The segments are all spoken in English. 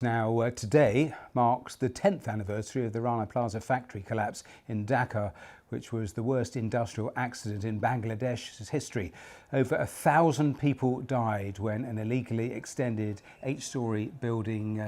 Now, today marks the 10th anniversary of the Rana Plaza factory collapse in Dhaka, which was the worst industrial accident in Bangladesh's history. Over 1,000 people died when an illegally extended 8-storey building,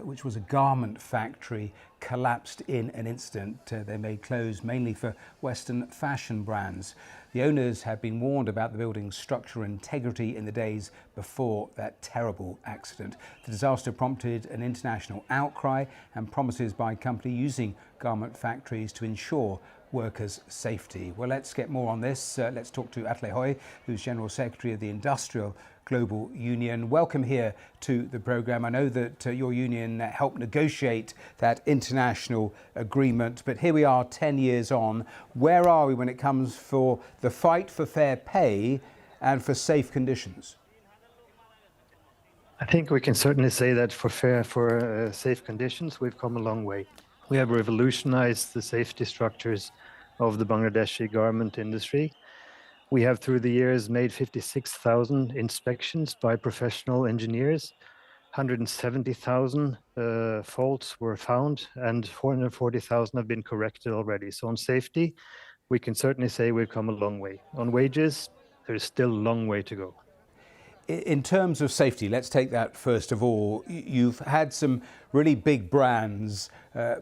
which was a garment factory, collapsed in an instant. They made clothes mainly for Western fashion brands. The owners had been warned about the building's structural integrity in the days before that terrible accident. The disaster prompted an international outcry and promises by company using garment factories to ensure workers' safety. Well, let's get more on this. Let's talk to Atle Hoy, who's General Secretary of the Industrial Global Union. Welcome here to the programme. I know that your union helped negotiate that international agreement, but here we are 10 years on. Where are we when it comes for the fight for fair pay and for safe conditions? I think we can certainly say that for safe conditions, we've come a long way. We have revolutionized the safety structures of the Bangladeshi garment industry. We have, through the years, made 56,000 inspections by professional engineers. 170,000 faults were found, and 440,000 have been corrected already. So on safety, we can certainly say we've come a long way. On wages, there's still a long way to go. In terms of safety, let's take that first of all. You've had some really big brands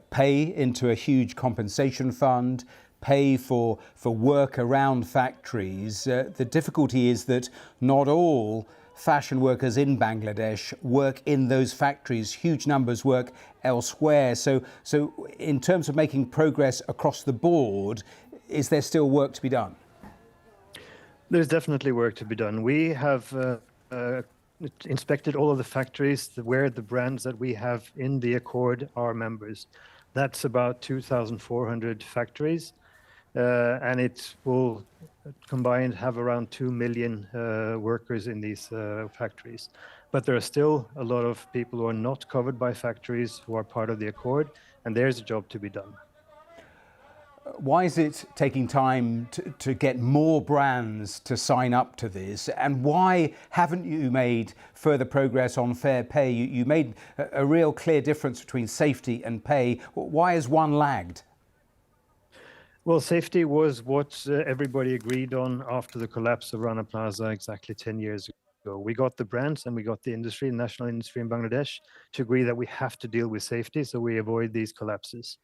pay into a huge compensation fund, pay for work around factories. The difficulty is that not all fashion workers in Bangladesh work in those factories. Huge numbers work elsewhere. So in terms of making progress across the board, is there still work to be done? There's definitely work to be done. We have inspected all of the factories where the brands that we have in the Accord are members. That's about 2,400 factories, and it will combined have around 2 million workers in these factories. But there are still a lot of people who are not covered by factories who are part of the Accord, and there's a job to be done. Why is it taking time to get more brands to sign up to this? And why haven't you made further progress on fair pay? You made a real clear difference between safety and pay. Why has one lagged? Well, safety was what everybody agreed on after the collapse of Rana Plaza exactly 10 years ago. We got the brands and we got the industry, national industry in Bangladesh, to agree that we have to deal with safety so we avoid these collapses.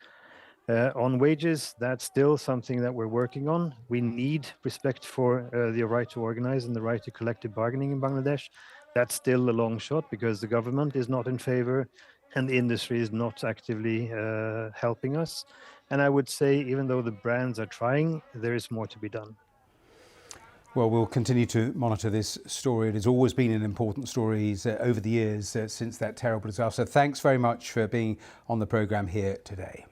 On wages, that's still something that we're working on. We need respect for the right to organize and the right to collective bargaining in Bangladesh. That's still a long shot because the government is not in favor and the industry is not actively helping us. And I would say, even though the brands are trying, there is more to be done. Well, we'll continue to monitor this story. It has always been an important story over the years since that terrible disaster. Thanks very much for being on the programme here today.